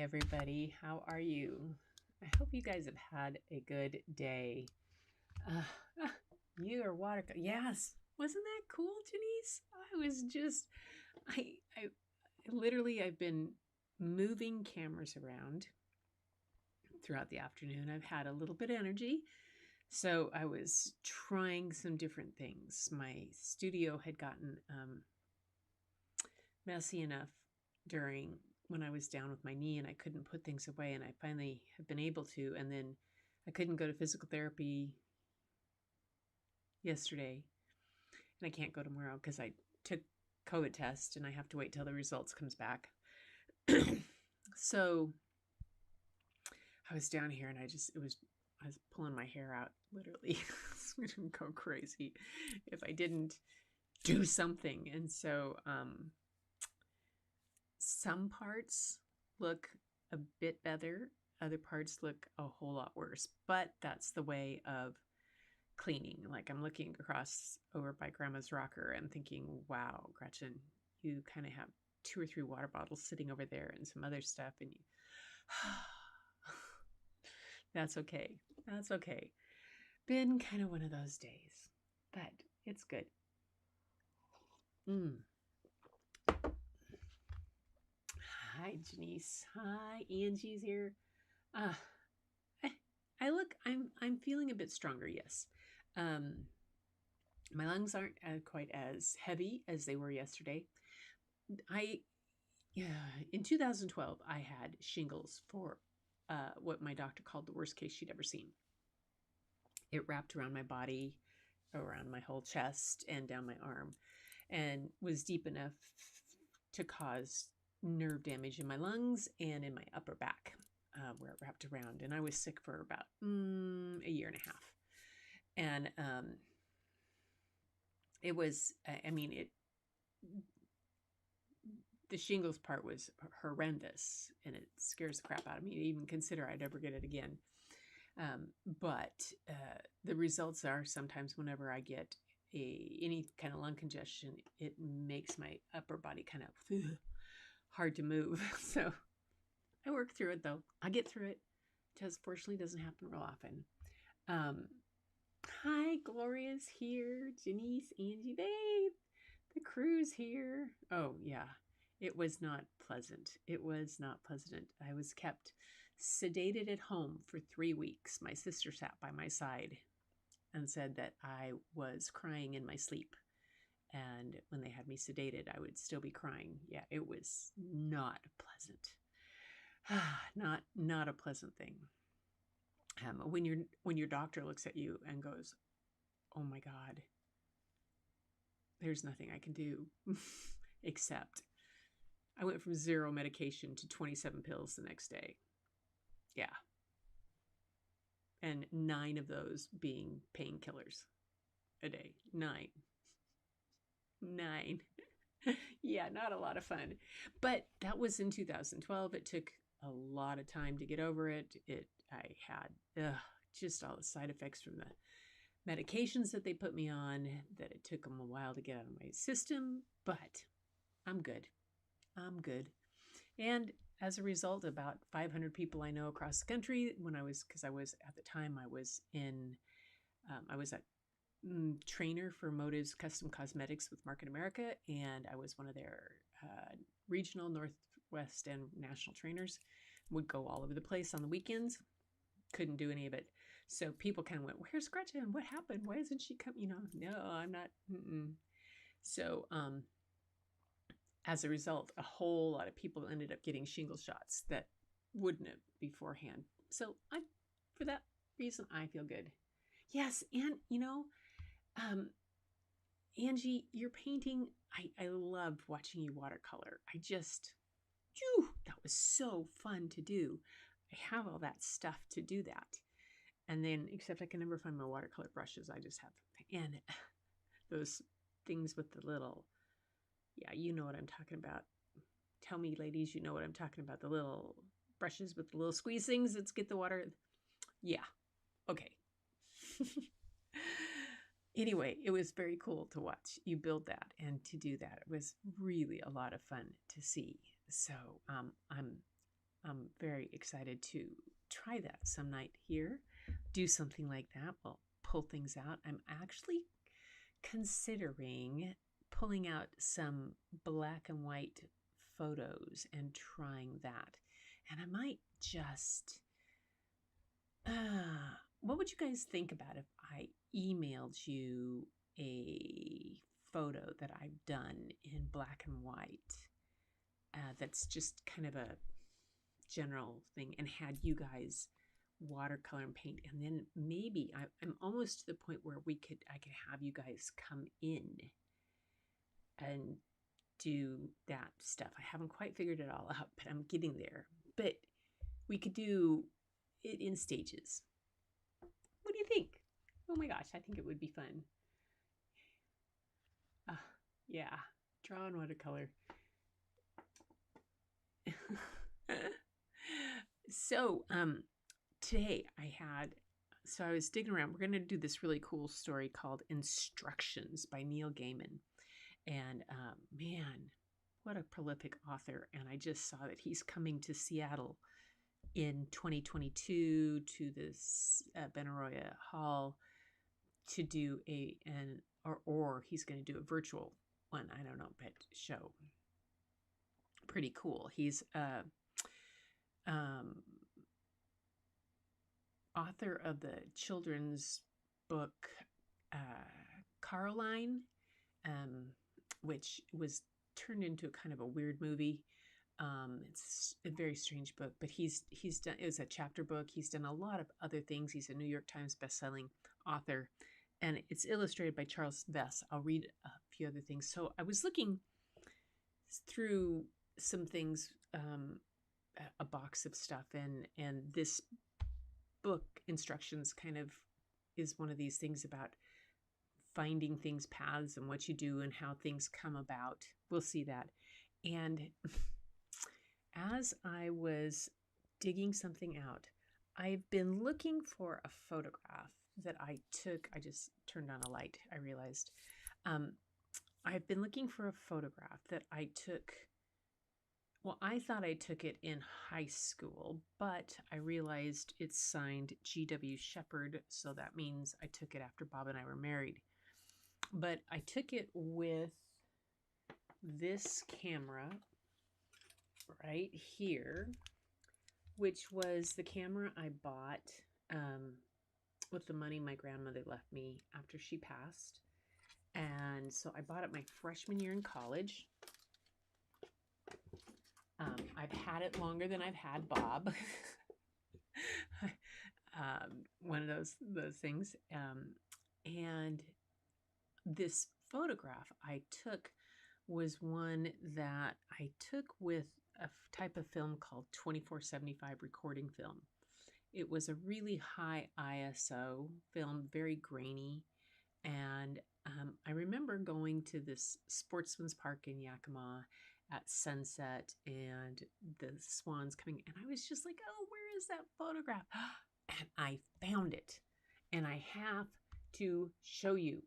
everybody. How are you? I hope you guys have had a good day. Uh, you are water. Yes. Wasn't that cool, Janice? I literally, I've been moving cameras around throughout the afternoon. I've had a little bit of energy. So I was trying some different things. My studio had gotten messy enough during when I was down with my knee and I couldn't put things away, and I finally have been able to. And then I couldn't go to physical therapy yesterday, and I can't go tomorrow because I took COVID test and I have to wait till the results comes back. So I was down here and I was pulling my hair out literally. I was gonna go crazy if I didn't do something. And so some parts look a bit better, other parts look a whole lot worse, but that's the way of cleaning. Like, I'm looking across over by Grandma's rocker and thinking, wow, Gretchen, you kind of have 2 or 3 water bottles sitting over there and some other stuff, and you that's okay. That's okay. Been kind of one of those days, but it's good. Hi, Janice. Hi, Angie's here. Uh, I'm feeling a bit stronger, yes. My lungs aren't quite as heavy as they were yesterday. In 2012, I had shingles for what my doctor called the worst case she'd ever seen. It wrapped around my body, around my whole chest, and down my arm, and was deep enough to cause nerve damage in my lungs and in my upper back, where it wrapped around. And I was sick for about a year and a half. And it was, the shingles part was horrendous, and it scares the crap out of me to even consider I'd ever get it again. But the results are sometimes whenever I get any kind of lung congestion, it makes my upper body kind of hard to move. So I work through it, though. I get through it. It fortunately doesn't happen real often. Hi, Gloria's here. Janice, Angie, babe. The crew's here. Oh, yeah. It was not pleasant. It was not pleasant. I was kept sedated at home for 3 weeks. My sister sat by my side and said that I was crying in my sleep. And when they had me sedated, I would still be crying. Yeah, it was not pleasant. Not a pleasant thing. When your doctor looks at you and goes, "Oh my God, there's nothing I can do," except I went from 0 medication to 27 pills the next day. Yeah. And 9 of those being painkillers a day. 9. Yeah, not a lot of fun. But that was in 2012. It took a lot of time to get over it. I had just all the side effects from the medications that they put me on, that it took them a while to get out of my system. But I'm good. And as a result, about 500 people I know across the country, because I was at the time, I was a trainer for Motive's Custom Cosmetics with Market America, and I was one of their regional, Northwest, and national trainers. Would go all over the place on the weekends. Couldn't do any of it. So people kind of went, "Where's Gretchen? What happened? Why isn't she coming?" No, I'm not. So, as a result, a whole lot of people ended up getting shingle shots that wouldn't have beforehand. So for that reason, I feel good. Yes, and Angie, your painting, I loved watching you watercolor. That was so fun to do. I have all that stuff to do that. And then, except I can never find my watercolor brushes. I just have, and those things with the little, yeah, you know what I'm talking about. Tell me, ladies, you know what I'm talking about. The little brushes with the little squeeze things that get the water. Yeah. Okay. Anyway, it was very cool to watch you build that and to do that. It was really a lot of fun to see. So I'm I'm very excited to try that some night here, do something like that. We'll pull things out. I'm actually considering pulling out some black and white photos and trying that. And I might just, what would you guys think about if I emailed you a photo that I've done in black and white that's just kind of a general thing, and had you guys watercolor and paint, and then maybe I'm almost to the point where I could have you guys come in and do that stuff. I haven't quite figured it all out, but I'm getting there. But we could do it in stages. What do you think? Oh my gosh, I think it would be fun. Yeah, draw on watercolor. So, today I was digging around. We're going to do this really cool story called Instructions by Neil Gaiman. And man, what a prolific author. And I just saw that he's coming to Seattle in 2022 to this Benaroya Hall to do or he's going to do a virtual one. I don't know, but show. Pretty cool. He's author of the children's book Caroline, which was turned into a kind of a weird movie. It's a very strange book, but he's done. It was a chapter book. He's done a lot of other things. He's a New York Times bestselling author, and it's illustrated by Charles Vess. I'll read a few other things. So I was looking through some things, a box of stuff, and this book Instructions kind of is one of these things about finding things, paths, and what you do and how things come about. We'll see that. And as I was digging something out, I've been looking for a photograph that I took. I just turned on a light, I realized. I've been looking for a photograph that I took. Well, I thought I took it in high school, but I realized it's signed G.W. Shepherd, so that means I took it after Bob and I were married. But I took it with this camera right here, which was the camera I bought with the money my grandmother left me after she passed. And so I bought it my freshman year in college. I've had it longer than I've had Bob. One of those things. And this photograph I took was one that I took with a type of film called 2475 recording film. It was a really high ISO film, very grainy. And I remember going to this sportsman's park in Yakima at sunset and the swans coming, and I was just like, oh, where is that photograph? And I found it, and I have to show you.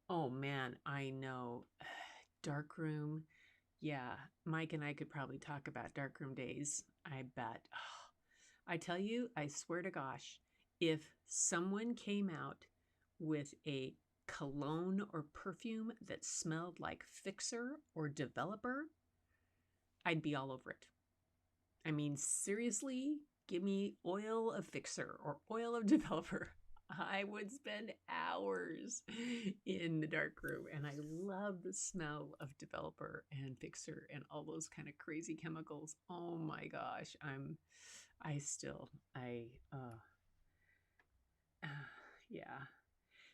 Oh man, I know. Darkroom. Yeah, Mike and I could probably talk about darkroom days, I bet. Oh, I tell you, I swear to gosh, if someone came out with a cologne or perfume that smelled like Fixer or Developer, I'd be all over it. I mean, seriously, give me oil of Fixer or oil of Developer. I would spend hours in the dark room, and I love the smell of Developer and Fixer and all those kind of crazy chemicals. Oh my gosh, yeah.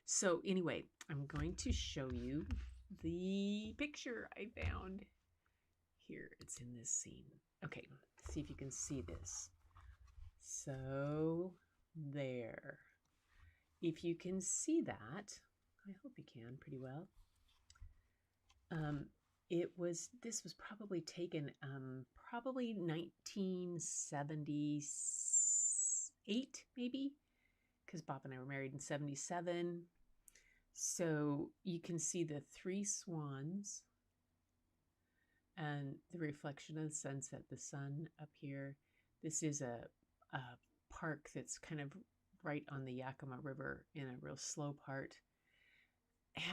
So anyway, I'm going to show you the picture I found. Here, it's in this scene. Okay, see if you can see this. So there. If you can see that, I hope you can pretty well. This was probably taken probably 1978 maybe, because Bob and I were married in 77. So you can see the three swans and the reflection of the sunset, the sun up here. This is a park that's kind of right on the Yakima River in a real slow part.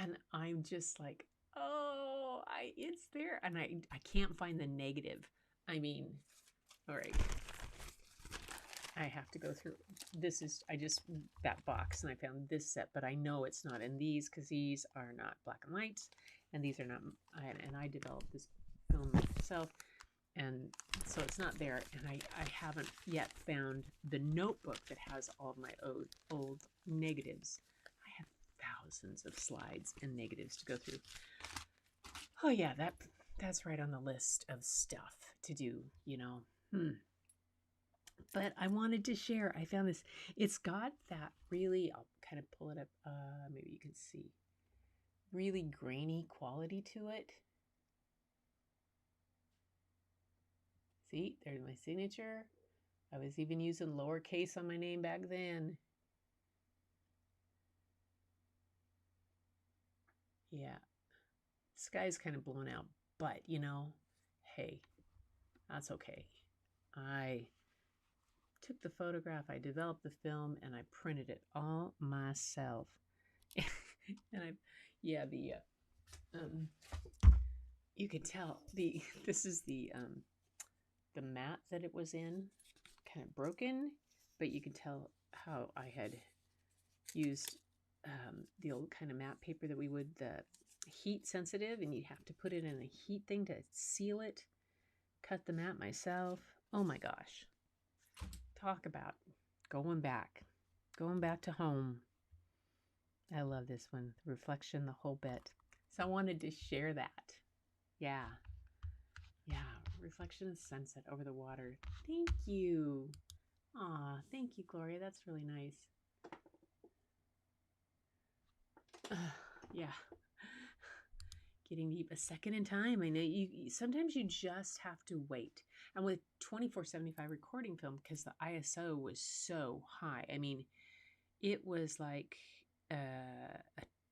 And I'm just like, oh, it's there. And I can't find the negative. I mean, all right. I have to go through. I just, that box, and I found this set, but I know it's not in these because these are not black and white, and these are not, and I developed this film myself, and so it's not there, and I haven't yet found the notebook that has all of my old negatives. I have thousands of slides and negatives to go through. Oh yeah, that's right on the list of stuff to do, you know. But I wanted to share. I found this. It's got that really, I'll kind of pull it up. Maybe you can see. Really grainy quality to it. See, there's my signature. I was even using lowercase on my name back then. Yeah. Sky's kind of blown out, but you know, hey, that's okay. I took the photograph, I developed the film, and I printed it all myself. And you could tell this is the mat that it was in, kind of broken, but you could tell how I had used the old kind of matte paper that we would, the heat sensitive, and you have to put it in a heat thing to seal it. Cut the mat myself. Oh my gosh. Talk about going back to home. I love this one. The reflection, the whole bit. So I wanted to share that. Yeah. Reflection of sunset over the water. Thank you. Aw, thank you, Gloria. That's really nice. Yeah. Getting deep a second in time. I know sometimes you just have to wait. And with 2475 recording film, because the ISO was so high, I mean, it was like a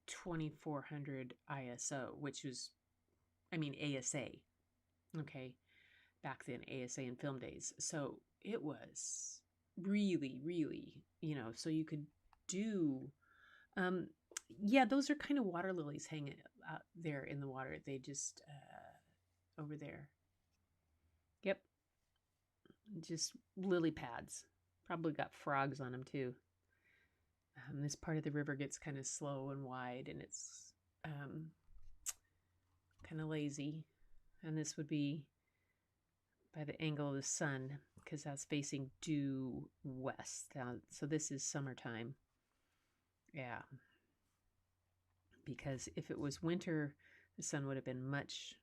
2400 ISO, which was, I mean, ASA. Okay. Back then, ASA in film days. So it was really, really, you know, so you could do, yeah, those are kind of water lilies hanging out there in the water. They just, over there. Yep. Just lily pads. Probably got frogs on them too. This part of the river gets kind of slow and wide, and it's kind of lazy. And this would be by the angle of the sun, because that's facing due west. So this is summertime. Yeah. Because if it was winter, the sun would have been much,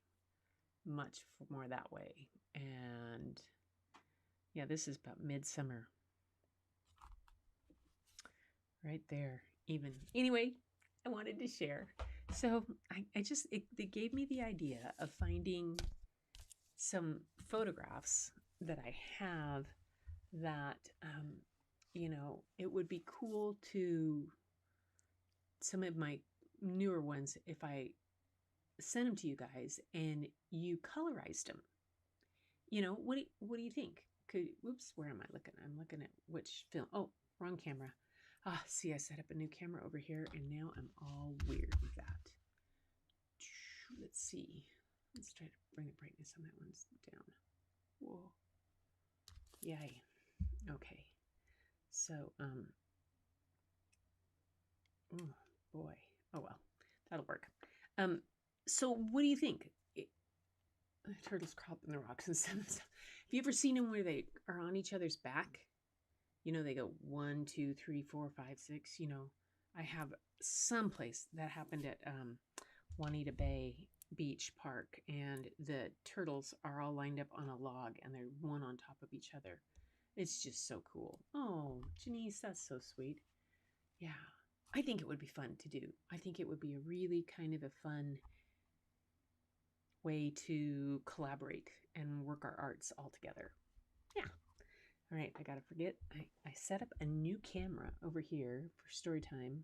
much more that way. And yeah, this is about midsummer. Right there, even. Anyway, I wanted to share. So it gave me the idea of finding some photographs that I have that, you know, it would be cool to, some of my newer ones, if I send them to you guys and you colorized them. You know, what do you think? Whoops, where am I looking? I'm looking at which film. Oh, wrong camera. See, I set up a new camera over here, and now I'm all weird with that. Let's see. Let's try to bring the brightness on that one down. Whoa. Yay. Okay. So, oh boy. Oh well, that'll work. So what do you think? Turtles crawl up in the rocks and stuff. Have you ever seen them where they are on each other's back? You know, they go 1, 2, 3, 4, 5, 6. You know, I have someplace that happened at Juanita Bay Beach Park, and the turtles are all lined up on a log, and they're one on top of each other. It's just so cool. Oh, Janice, that's so sweet. Yeah, I think it would be fun to do. I think it would be a really kind of a fun way to collaborate and work our arts all together. Yeah. All right, I gotta forget. I set up a new camera over here for Storytime,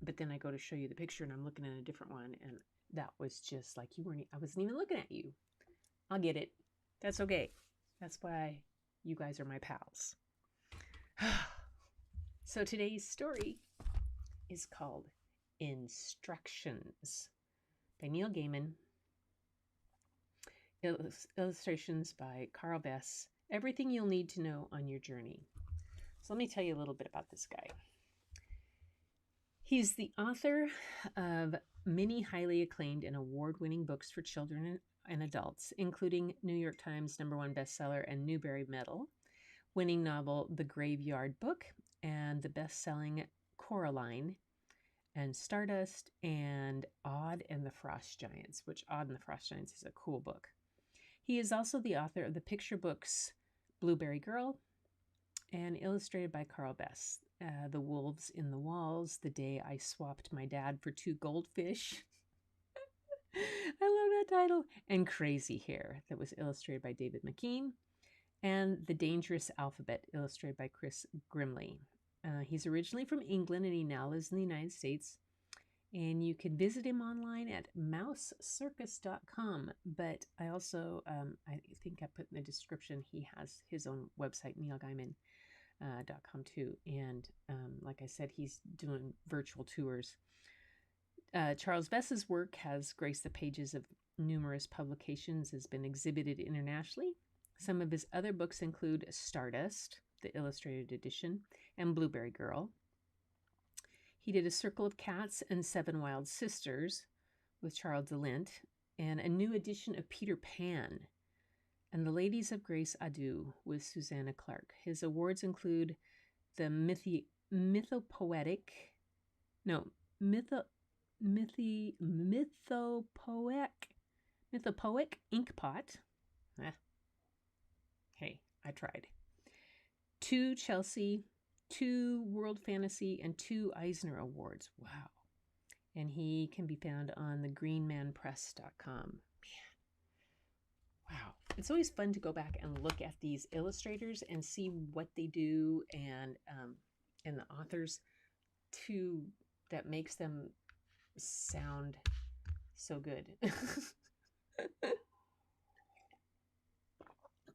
but then I go to show you the picture and I'm looking at a different one, and that was just like I wasn't even looking at you. I'll get it. That's okay. That's why you guys are my pals. So today's story is called Instructions by Neil Gaiman. Illustrations by Charles Vess. Everything you'll need to know on your journey. So let me tell you a little bit about this guy. He's the author of many highly acclaimed and award-winning books for children and adults, including New York Times #1 bestseller and Newbery Medal winning novel The Graveyard Book, and the best-selling Coraline and Stardust and Odd and the Frost Giants, which Odd and the Frost Giants is a cool book. He is also the author of the picture books Blueberry Girl and illustrated by Charles Vess. The Wolves in the Walls, The Day I Swapped My Dad for 2 Goldfish. I love that title. And Crazy Hair, that was illustrated by David McKean. And The Dangerous Alphabet, illustrated by Chris Grimley. He's originally from England and he now lives in the United States. And you can visit him online at mousecircus.com. But I also, I think I put in the description, he has his own website, neilgaiman.com too. And like I said, he's doing virtual tours. Charles Vess's work has graced the pages of numerous publications, has been exhibited internationally. Some of his other books include Stardust, the illustrated edition, and Blueberry Girl. He did A Circle of Cats and 7 Wild Sisters with Charles DeLint, and a new edition of Peter Pan, and The Ladies of Grace Adieu with Susanna Clark. His awards include the Mythopoeic Inkpot. Hey, I tried. 2 Chelsea, 2 World Fantasy, and 2 Eisner Awards. Wow. And he can be found on thegreenmanpress.com. Man. Wow. It's always fun to go back and look at these illustrators and see what they do and the authors that makes them sound so good.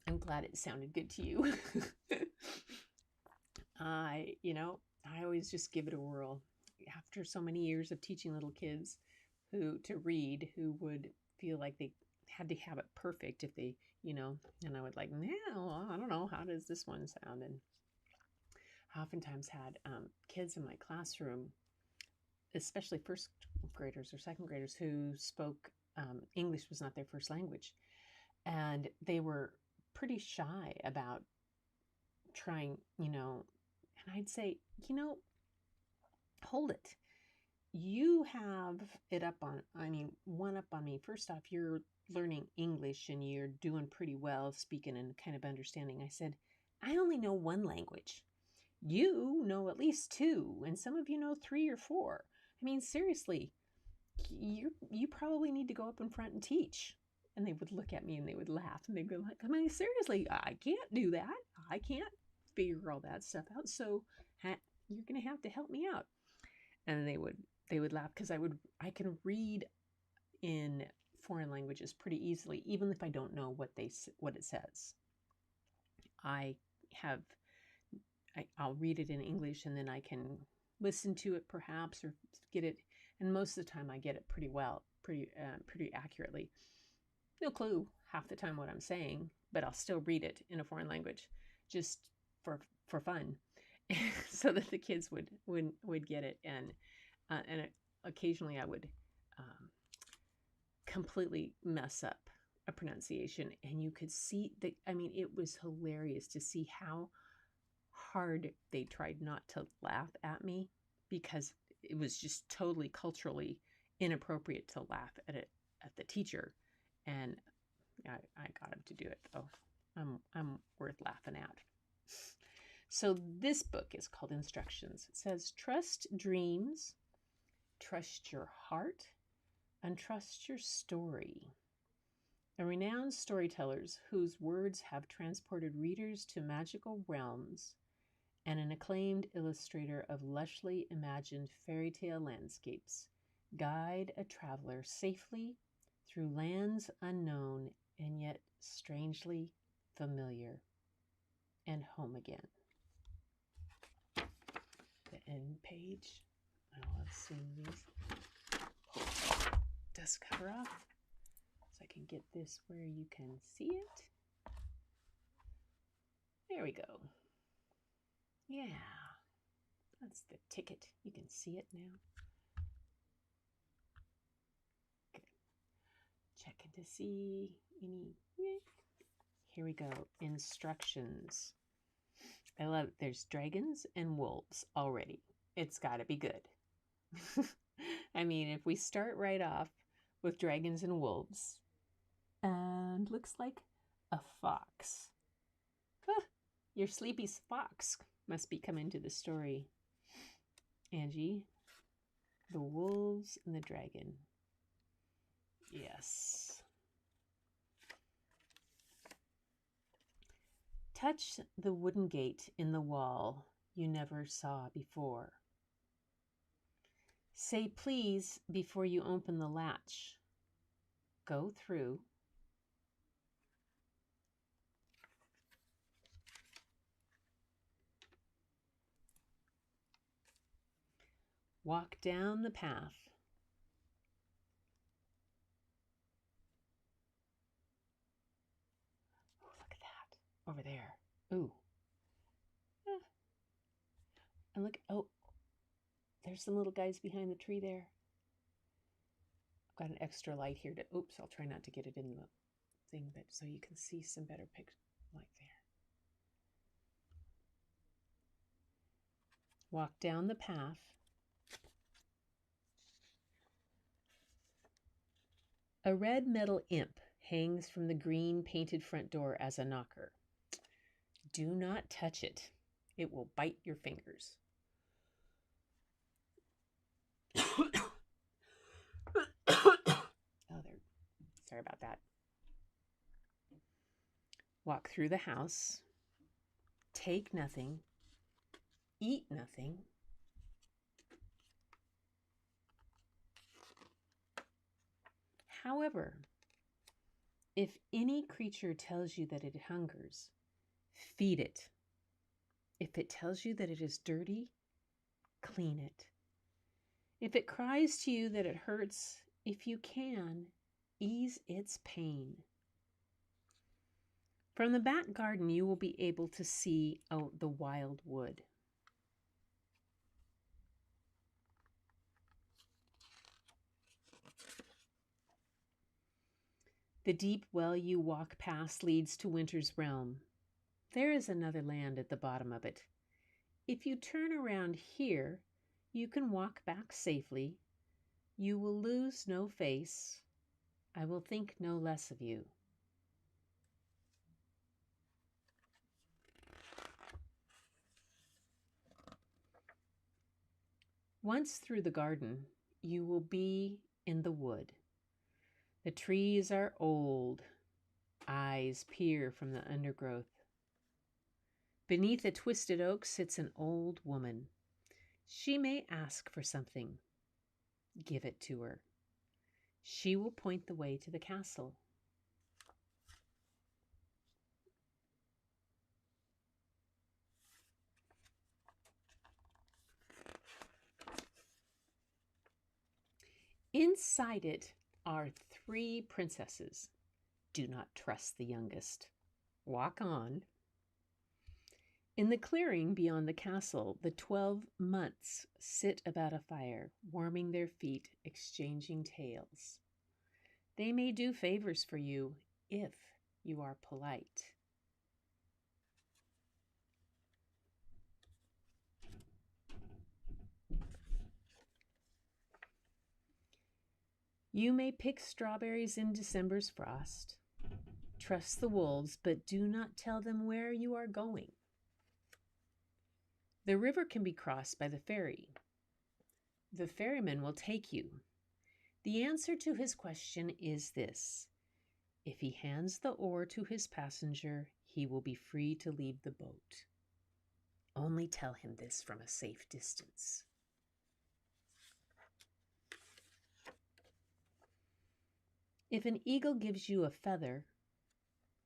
I'm glad it sounded good to you. I always just give it a whirl. After so many years of teaching little kids to read, who would feel like they had to have it perfect if they, and I would like, no, I don't know, how does this one sound? And I oftentimes had kids in my classroom, especially first graders or second graders, who spoke English was not their first language. And they were pretty shy about trying, and I'd say, hold it. You have it one up on me. First off, you're learning English and you're doing pretty well speaking and kind of understanding. I said, I only know 1 language. You know at least 2, and some of you know 3 or 4. I mean, seriously, you probably need to go up in front and teach. And they would look at me and they would laugh and they'd go like, I mean, seriously, I can't do that. I can't figure all that stuff out. So you're going to have to help me out. And they would laugh because I can read in foreign languages pretty easily, even if I don't know what it says. I'll read it in English and then I can listen to it perhaps or get it. And most of the time I get it pretty well, pretty accurately. No clue half the time what I'm saying, but I'll still read it in a foreign language just for fun, so that the kids would get it. And occasionally I would completely mess up a pronunciation, and you could see that. I mean, it was hilarious to see how hard they tried not to laugh at me, because it was just totally culturally inappropriate to laugh at the teacher. And I got him to do it, though. I'm worth laughing at. So this book is called Instructions. It says, trust dreams, trust your heart, and trust your story. The renowned storytellers whose words have transported readers to magical realms, and an acclaimed illustrator of lushly imagined fairy tale landscapes, guide a traveler safely through lands unknown and yet strangely familiar, and home again. The end page. I'll assume these. Pull the dust cover off so I can get this where you can see it. There we go. Yeah, that's the ticket. You can see it now. Good. Checking to see any. Here we go. Instructions. I love it. There's dragons and wolves already. It's got to be good. I mean, if we start right off with dragons and wolves, and looks like a fox. Huh, your sleepy fox must be coming to the story. Angie, the wolves and the dragon. Yes. Touch the wooden gate in the wall you never saw before. Say please before you open the latch. Go through. Walk down the path. Oh, look at that. Over there. Ooh. Ah. And look, oh, there's some little guys behind the tree there. I've got an extra light here to, oops, I'll try not to get it in the thing, but so you can see some better light there. Walk down the path. A red metal imp hangs from the green painted front door as a knocker. Do not touch it. It will bite your fingers. Oh, there. Sorry about that. Walk through the house. Take nothing. Eat nothing. However, if any creature tells you that it hungers, feed it. If it tells you that it is dirty, clean it. If it cries to you that it hurts, if you can, ease its pain. From the back garden, you will be able to see the wild wood. The deep well you walk past leads to winter's realm. There is another land at the bottom of it. If you turn around here, you can walk back safely. You will lose no face. I will think no less of you. Once through the garden, you will be in the wood. The trees are old. Eyes peer from the undergrowth. Beneath a twisted oak sits an old woman. She may ask for something. Give it to her. She will point the way to the castle. Inside it are 3 princesses. Do not trust the youngest. Walk on. In the clearing beyond the castle, the 12 months sit about a fire, warming their feet, exchanging tales. They may do favors for you if you are polite. You may pick strawberries in December's frost. Trust the wolves, but do not tell them where you are going. The river can be crossed by the ferry. The ferryman will take you. The answer to his question is this: if he hands the oar to his passenger, he will be free to leave the boat. Only tell him this from a safe distance. If an eagle gives you a feather,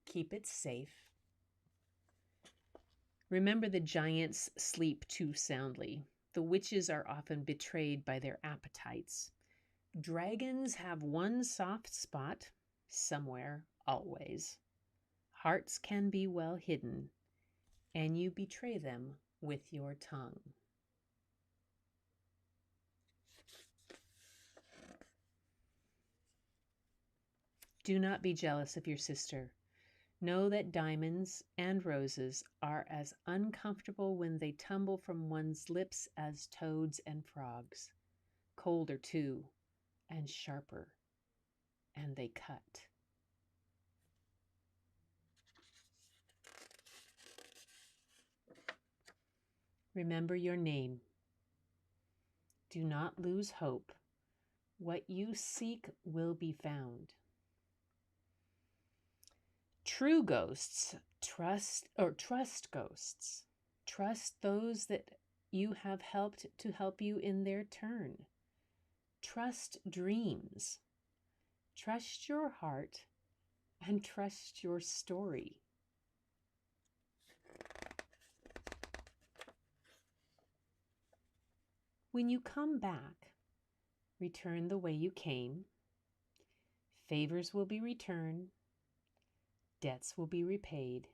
keep it safe. Remember, the giants sleep too soundly. The witches are often betrayed by their appetites. Dragons have one soft spot, somewhere, always. Hearts can be well hidden, and you betray them with your tongue. Do not be jealous of your sister. Know that diamonds and roses are as uncomfortable when they tumble from one's lips as toads and frogs. Colder, too, and sharper, and they cut. Remember your name. Do not lose hope. What you seek will be found. True ghosts trust ghosts. Trust those that you have helped to help you in their turn. Trust dreams. Trust your heart and trust your story. When you come back, return the way you came. Favors will be returned. Debts will be repaid.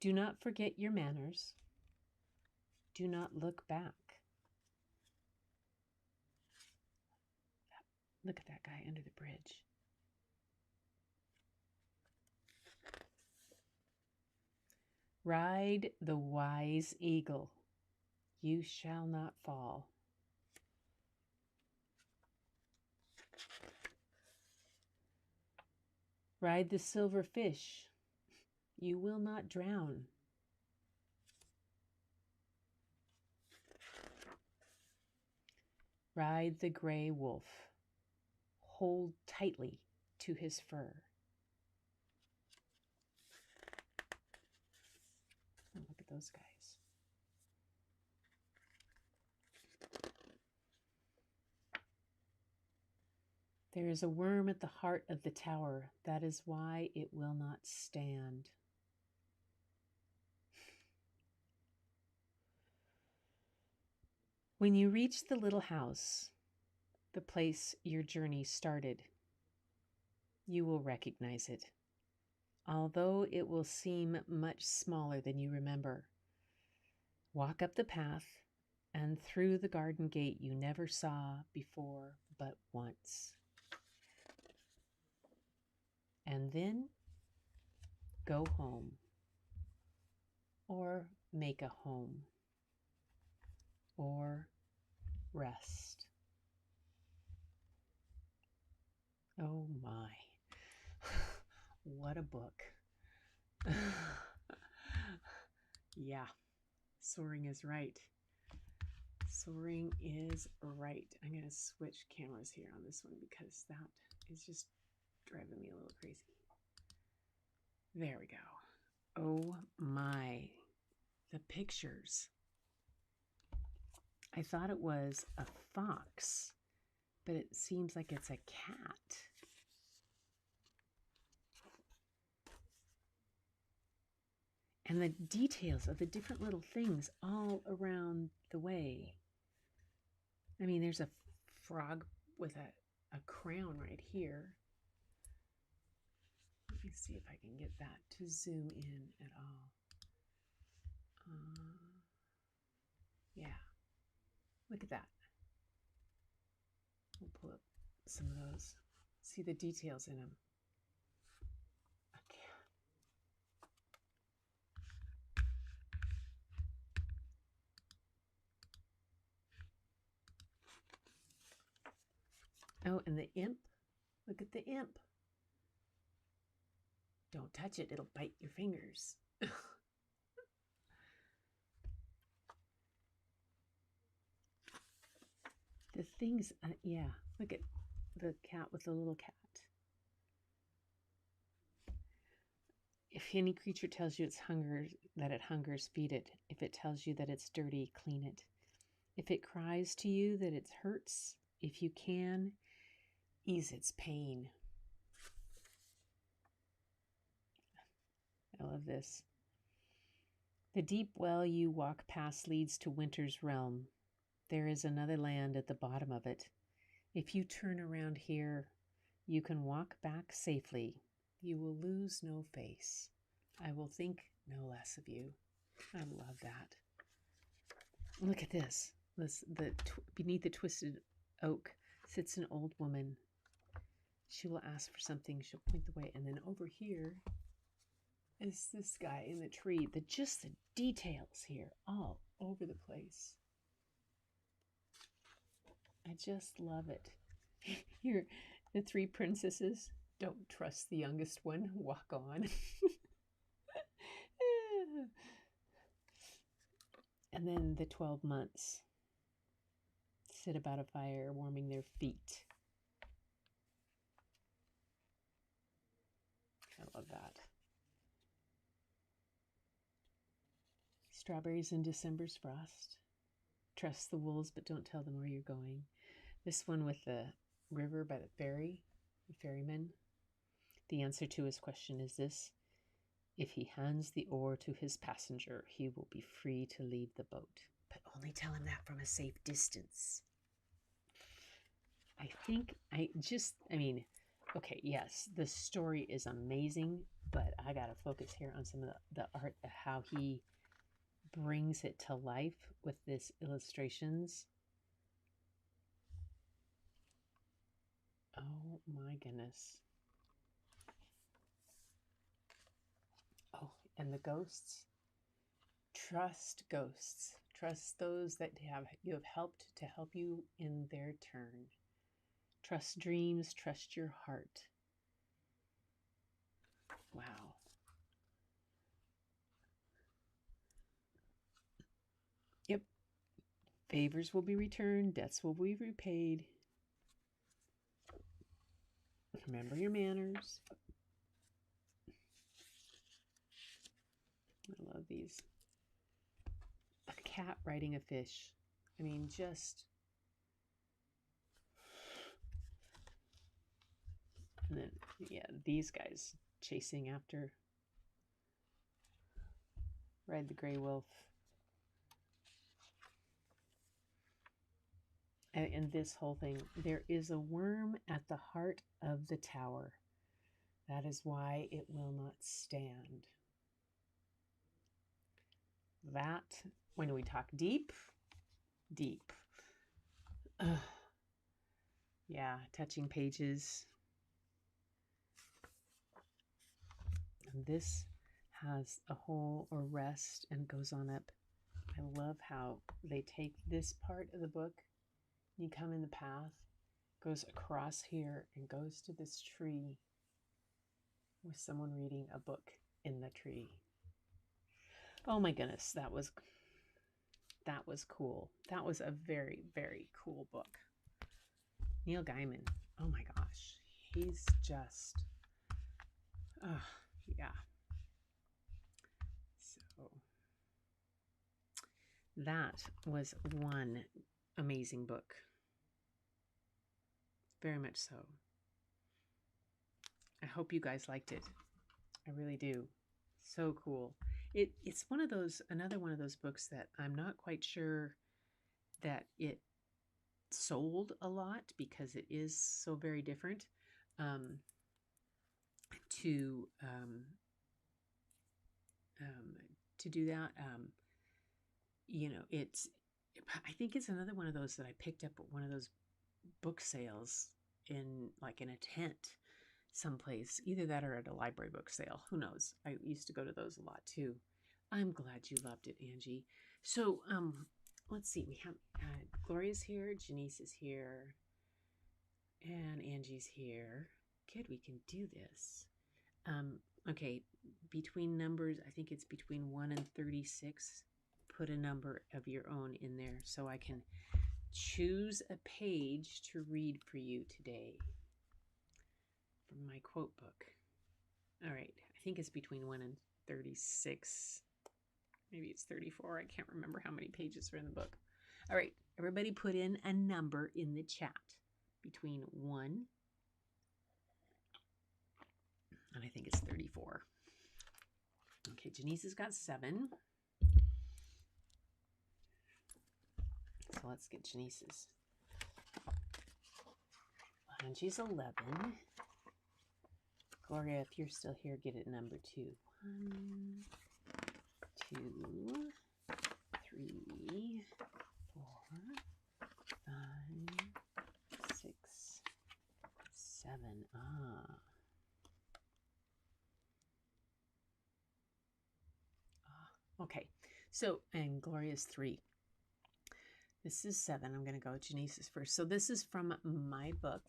Do not forget your manners. Do not look back. Look at that guy under the bridge. Ride the wise eagle. You shall not fall. Ride the silver fish. You will not drown. Ride the gray wolf. Hold tightly to his fur. Oh, look at those guys. There is a worm at the heart of the tower. That is why it will not stand. When you reach the little house, the place your journey started, you will recognize it, although it will seem much smaller than you remember. Walk up the path and through the garden gate you never saw before but once. And then go home, or make a home, or rest. Oh my, what a book. Yeah, Soaring is right. Soaring is right. I'm going to switch cameras here on this one because that is just driving me a little crazy. There we go. Oh my, the pictures. I thought it was a fox, but it seems like it's a cat. And the details of the different little things all around the way. I mean, there's a frog with a crown right here. Let me see if I can get that to zoom in at all. Yeah, look at that. We'll pull up some of those. See the details in them. Oh, and the imp. Look at the imp. Don't touch it. It'll bite your fingers. The things, yeah. Look at the cat with the little cat. If any creature tells you that it hungers, feed it. If it tells you that it's dirty, clean it. If it cries to you that it hurts, if you can, ease its pain. I love this. The deep well you walk past leads to winter's realm. There is another land at the bottom of it. If you turn around here, you can walk back safely. You will lose no face. I will think no less of you. I love that. Look at this. Beneath the twisted oak sits an old woman. She will ask for something. She'll point the way. And then over here is this guy in the tree. Just the details here all over the place. I just love it. Here, the three princesses. Don't trust the youngest one. Walk on. And then the 12 months sit about a fire, warming their feet. I love that. Strawberries in December's frost. Trust the wolves, but don't tell them where you're going. This one with the river by the ferry, the ferryman. The answer to his question is this: if he hands the oar to his passenger, he will be free to leave the boat. But only tell him that from a safe distance. Okay, yes, the story is amazing, but I gotta focus here on some of the art, how he brings it to life with this illustrations. Oh my goodness. Oh, and the ghosts. Trust ghosts. Trust those that you have helped to help you in their turn. Trust dreams. Trust your heart. Wow. Yep. Favors will be returned. Debts will be repaid. Remember your manners. I love these. A cat riding a fish. I mean, just... And then, yeah, these guys chasing after. Ride the gray wolf. And this whole thing, there is a worm at the heart of the tower. That is why it will not stand. That, when we talk deep. Yeah, touching pages. And this has a hole or rest and goes on up. I love how they take this part of the book. You come in the path, goes across here and goes to this tree with someone reading a book in the tree. Oh my goodness, that was cool. That was a very, very cool book. Neil Gaiman. Oh my gosh. He's just, yeah. So that was one amazing book. Very much so. I hope you guys liked it. I really do. So cool. It's another one of those books that I'm not quite sure that it sold a lot because it is so very different. To do that, I think it's another one of those that I picked up at one of those book sales in a tent someplace, either that or at a library book sale. Who knows? I used to go to those a lot too. I'm glad you loved it, Angie. So, let's see. We have Gloria's here, Janice is here, and Angie's here. Good, we can do this. Okay, between numbers, I think it's between 1 and 36. Put a number of your own in there so I can choose a page to read for you today from my quote book. All right, I think it's between 1 and 36. Maybe it's 34. I can't remember how many pages are in the book. All right, everybody put in a number in the chat between 1 And I think it's 34. Okay, Janice has got 7. So let's get Janice's. And she's 11. Gloria, if you're still here, get it number 2. 1, 2, 3, 4, 5, 6, 7. Okay. So, and Gloria's 3. This is 7. I'm going to go with Janice's first. So this is from my book.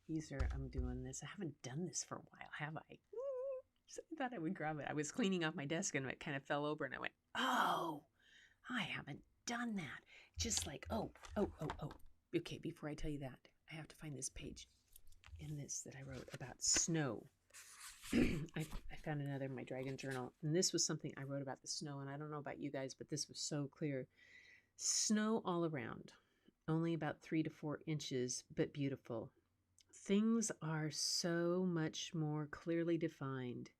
I'm doing this. I haven't done this for a while, have I? So I thought I would grab it. I was cleaning off my desk and it kind of fell over and I went, oh, I haven't done that. Just like, oh. Okay, before I tell you that, I have to find this page in this that I wrote about snow. I found another in my dragon journal, and this was something I wrote about the snow, and I don't know about you guys, but this was so clear. Snow all around, only about 3 to 4 inches, but beautiful. Things are so much more clearly defined.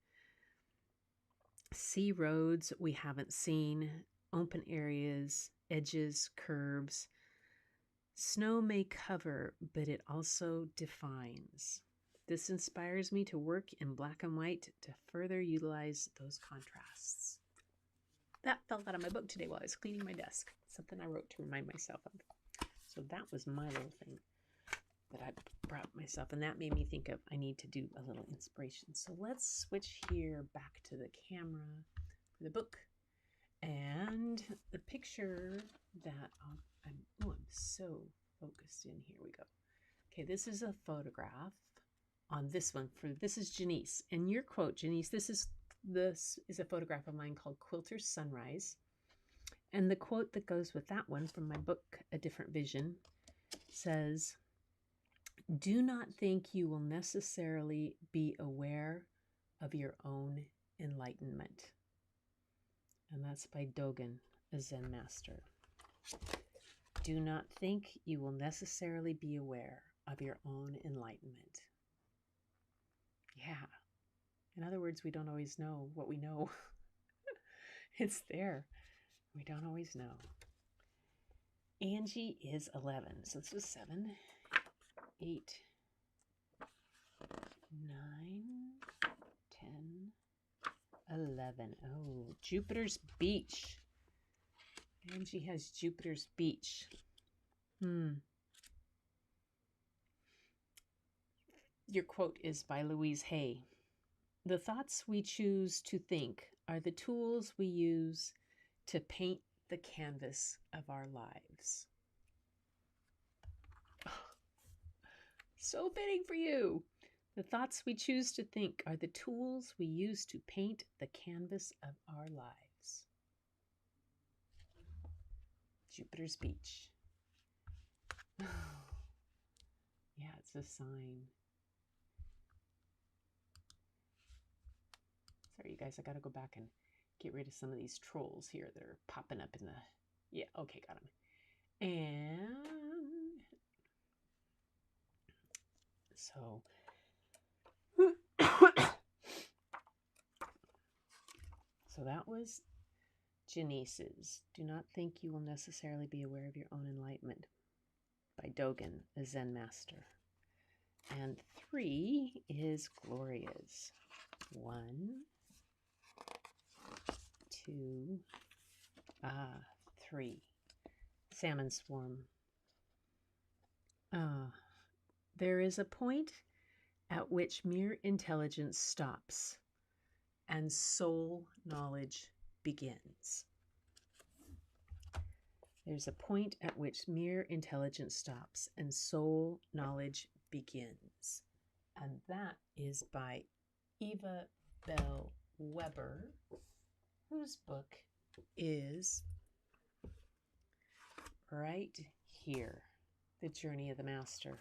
See roads we haven't seen, open areas, edges, curves. Snow may cover, but it also defines. This inspires me to work in black and white to further utilize those contrasts. That fell out of my book today while I was cleaning my desk. Something I wrote to remind myself of. So that was my little thing that I brought myself. And that made me think of, I need to do a little inspiration. So let's switch here back to the camera for the book. And the picture that I'm so focused in. Here we go. Okay, this is a photograph on this one. This is Janice. And your quote, Janice, this is a photograph of mine called Quilter Sunrise. And the quote that goes with that one from my book, A Different Vision, says, "Do not think you will necessarily be aware of your own enlightenment." And that's by Dogen, a Zen master. Do not think you will necessarily be aware of your own enlightenment. Yeah. In other words, we don't always know what we know. It's there. We don't always know. Angie is 11. So this was 7, 8, 9, 10, 11. Oh, Jupiter's Beach. Angie has Jupiter's Beach. Your quote is by Louise Hay. "The thoughts we choose to think are the tools we use to paint the canvas of our lives." So fitting for you. The thoughts we choose to think are the tools we use to paint the canvas of our lives. Jupiter's Beach. Yeah, it's a sign. Sorry, you guys, I gotta go back and get rid of some of these trolls here that are popping up in the... Yeah, okay, got them. And... So... So that was Janice's. Do not think you will necessarily be aware of your own enlightenment by Dogen, a Zen master. And 3 is Gloria's. 1, 2, 3. Salmon swarm. There is a point at which mere intelligence stops and soul knowledge begins. There's a point at which mere intelligence stops and soul knowledge begins. And that is by Eva Bell Weber, whose book is right here, The Journey of the Master.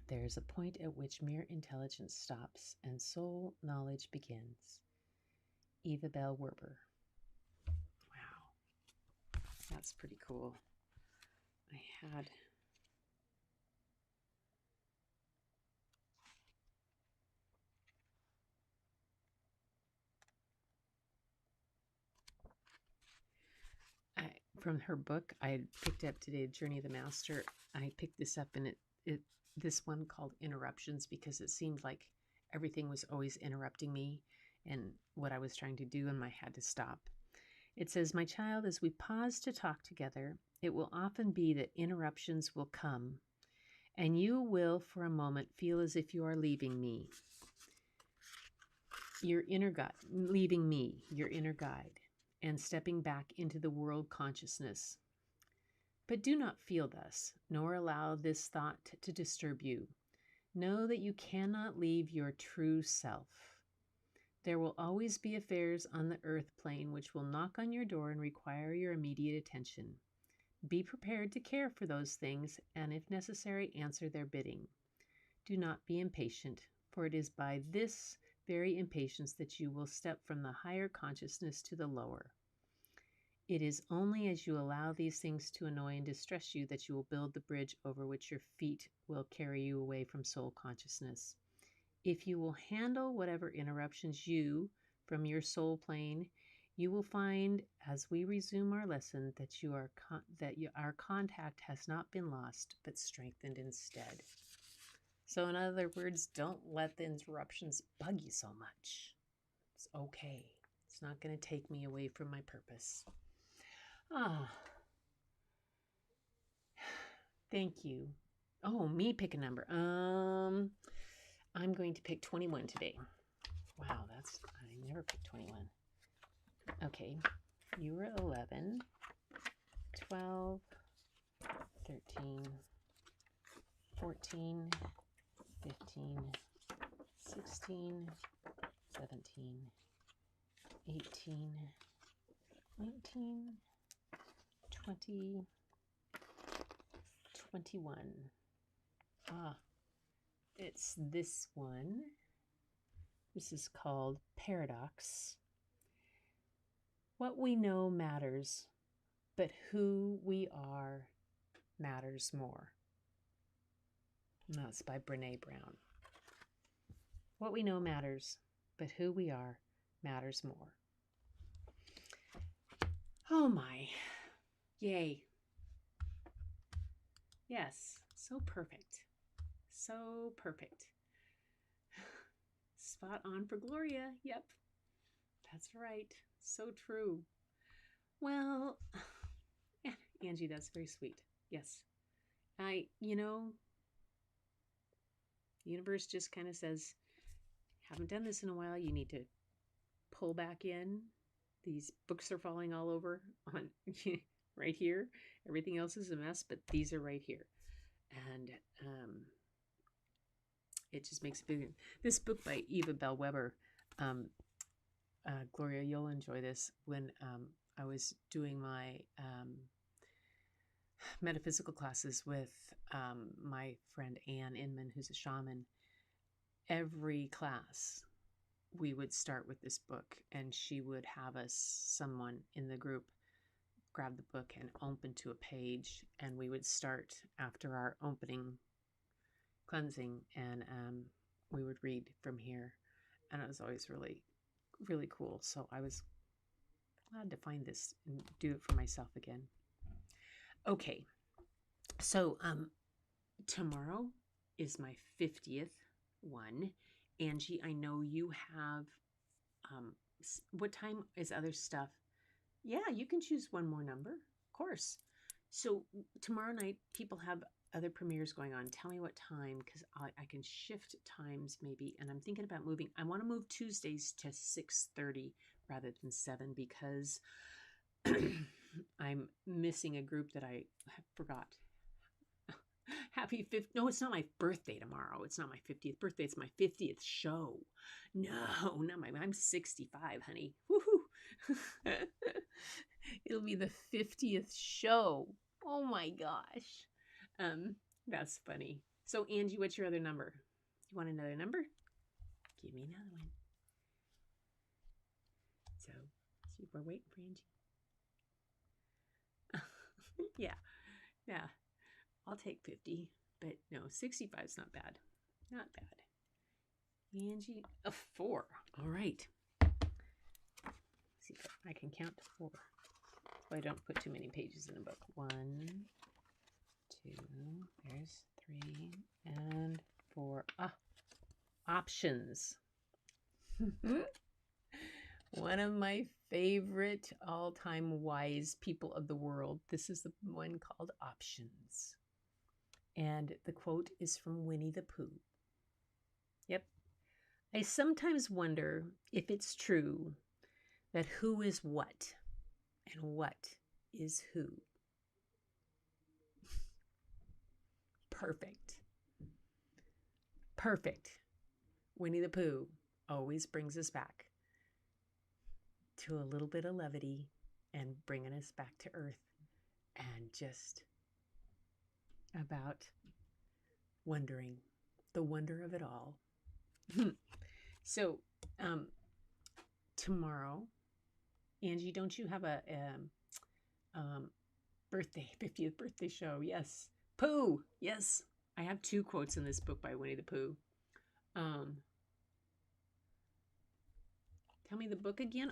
There is a point at which mere intelligence stops and soul knowledge begins. Eva Bell Weber. Wow. That's pretty cool. I had from her book. I had picked up today, Journey of the Master. I picked this up, and this one called Interruptions, because it seemed like everything was always interrupting me and what I was trying to do, and I had to stop. It says, "My child, as we pause to talk together, it will often be that interruptions will come, and you will, for a moment, feel as if you are leaving me, your inner guide, leaving me, your inner guide, and stepping back into the world consciousness. But do not feel thus, nor allow this thought to disturb you. Know that you cannot leave your true self. There will always be affairs on the earth plane which will knock on your door and require your immediate attention. Be prepared to care for those things, and if necessary, answer their bidding. Do not be impatient, for it is by this very impatience that you will step from the higher consciousness to the lower. It is only as you allow these things to annoy and distress you that you will build the bridge over which your feet will carry you away from soul consciousness. If you will handle whatever interruptions you from your soul plane, you will find, as we resume our lesson, that our contact has not been lost, but strengthened instead." So in other words, don't let the interruptions bug you so much. It's okay. It's not going to take me away from my purpose. Thank you. Oh, me pick a number. I'm going to pick 21 today. Wow, I never picked 21. Okay, you were 11, 12, 13, 14, 15, 16, 17, 18, 19, 20, 21. It's this one. This is called Paradox. What we know matters, but who we are matters more. And that's by Brené Brown. What we know matters, but who we are matters more. Oh my. Yay. Yes, so perfect. So perfect. Spot on for Gloria. Yep. That's right. So true. Well, Angie, that's very sweet. Yes. The universe just kind of says, haven't done this in a while. You need to pull back in. These books are falling all over on right here. Everything else is a mess, but these are right here. And it just makes it big. This book by Eva Bell Weber, Gloria, you'll enjoy this. When I was doing my metaphysical classes with my friend Ann Inman, who's a shaman, every class we would start with this book, and she would have someone in the group grab the book and open to a page, and we would start after our opening cleansing, and we would read from here, and it was always really, really cool. So I was glad to find this and do it for myself again. Okay, so tomorrow is my 50th one. Angie, I know you have, what time is other stuff? Yeah, you can choose one more number, of course. So tomorrow night, people have other premieres going on. Tell me what time, because I can shift times maybe. And I'm thinking about moving. I want to move Tuesdays to 6:30 rather than 7, because I'm missing a group that I forgot. Happy 50th. No, it's not my birthday tomorrow. It's not my 50th birthday. It's my 50th show. No, not I'm 65, honey. Woohoo. It'll be the 50th show. Oh my gosh. That's funny. So Angie, what's your other number? You want another number? Give me another one. So we're waiting for Angie. Yeah. I'll take 50, but no, 65 is not bad. Not bad. Angie, 4. All right. See if I can count to 4. I don't put too many pages in a book. 1, 2, there's 3, and 4. Options. One of my favorite all-time wise people of the world. This is the one called Options. And the quote is from Winnie the Pooh. Yep. I sometimes wonder if it's true that who is what and what is who. Perfect. Perfect. Winnie the Pooh always brings us back to a little bit of levity and bringing us back to earth and just about wondering, the wonder of it all. So, tomorrow, Angie, don't you have a birthday, 50th birthday show? Yes. Pooh. Yes. I have 2 quotes in this book by Winnie the Pooh. Tell me the book again.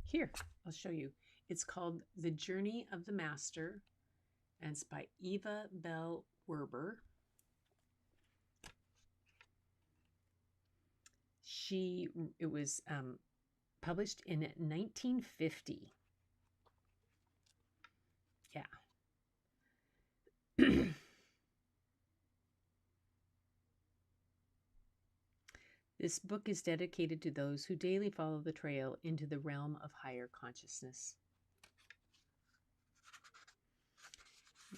Here, I'll show you. It's called The Journey of the Master, and it's by Eva Bell Werber. It was published in 1950. Yeah. This book is dedicated to those who daily follow the trail into the realm of higher consciousness.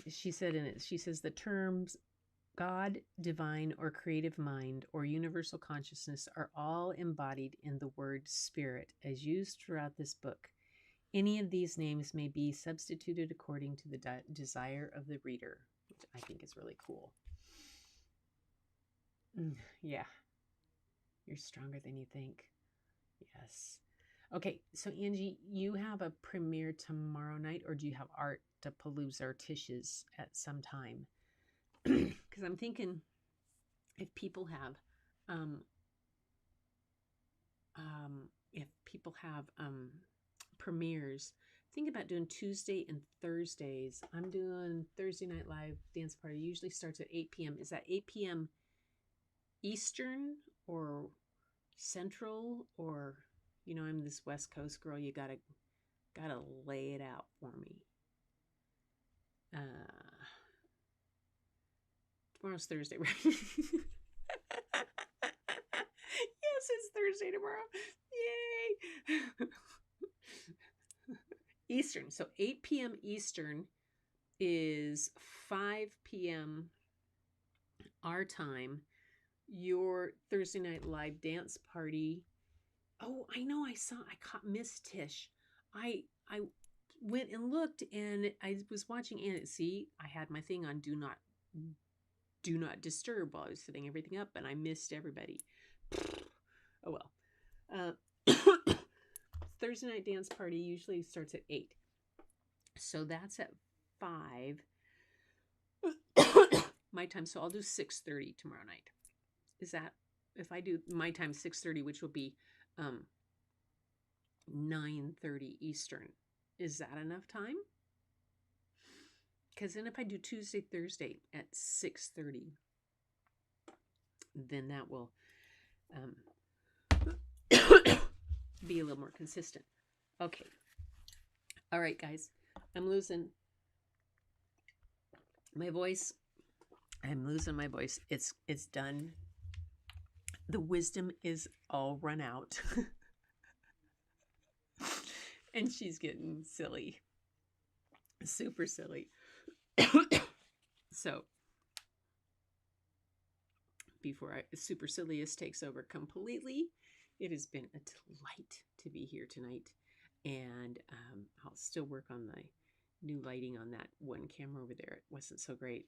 She said in it, she says the terms God, divine, or creative mind, or universal consciousness are all embodied in the word spirit as used throughout this book. Any of these names may be substituted according to the desire of the reader, which I think is really cool. Yeah. You're stronger than you think. Yes. Okay, so Angie, you have a premiere tomorrow night, or do you have art to Palooza or Tish's at some time? Because I'm thinking if people have premieres, think about doing Tuesday and Thursdays. I'm doing Thursday Night Live dance party. Usually starts at 8 p.m. Is that 8 p.m. Eastern or Central? Or, you know, I'm this West Coast girl. You gotta lay it out for me. Tomorrow's Thursday, right? Yes, it's Thursday tomorrow. Yay! Eastern. So 8 p.m. Eastern is 5 p.m. our time. Your Thursday Night Live dance party. Oh, I know. I caught Miss Tish. I went and looked, and I was watching Anna. See, I had my thing on do not disturb while I was setting everything up, and I missed everybody. Oh well. Thursday night dance party usually starts at 8. So that's at 5 my time. So I'll do 6:30 tomorrow night. Is that, if I do my time 6:30, which will be 9:30 Eastern, is that enough time? Because then if I do Tuesday, Thursday at 6:30, then that will be a little more consistent. Okay. All right, guys. I'm losing my voice. It's done. The wisdom is all run out. And she's getting silly. Super silly. So, before Super Silliest takes over completely, it has been a delight to be here tonight. And I'll still work on the new lighting on that one camera over there. It wasn't so great.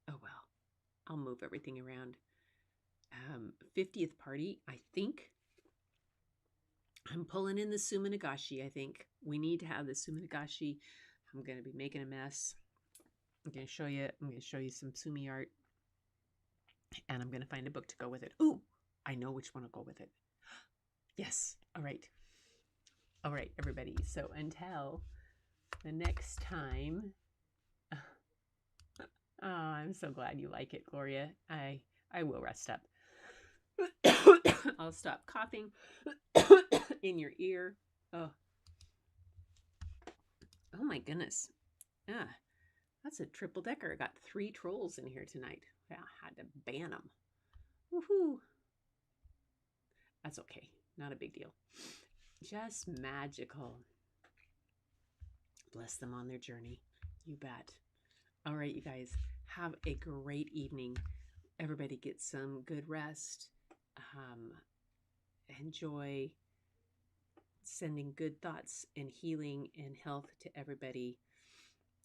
Oh well, I'll move everything around. 50th party, I think. I'm pulling in the Suminagashi, I think. We need to have the Suminagashi. I'm going to be making a mess. I'm going to show you some Sumi art. And I'm going to find a book to go with it. Ooh, I know which one will go with it. Yes. All right. All right, everybody. So until the next time, oh, I'm so glad you like it, Gloria. I will rest up. I'll stop coughing in your ear. Oh, oh my goodness. Ah, that's a triple decker. I got 3 trolls in here tonight. I had to ban them. Woohoo! That's okay. Not a big deal. Just magical. Bless them on their journey. You bet. All right, you guys, have a great evening. Everybody get some good rest. Enjoy sending good thoughts and healing and health to everybody.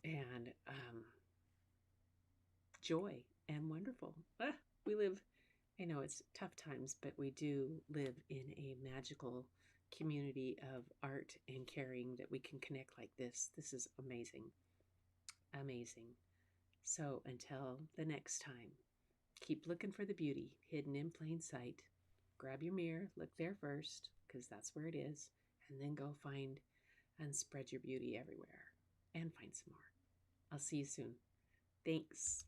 And joy and wonderful. We live, I know it's tough times, but we do live in a magical community of art and caring that we can connect like this. This is amazing. Amazing. So until the next time, keep looking for the beauty hidden in plain sight. Grab your mirror, look there first, because that's where it is, and then go find and spread your beauty everywhere and find some more. I'll see you soon. Thanks.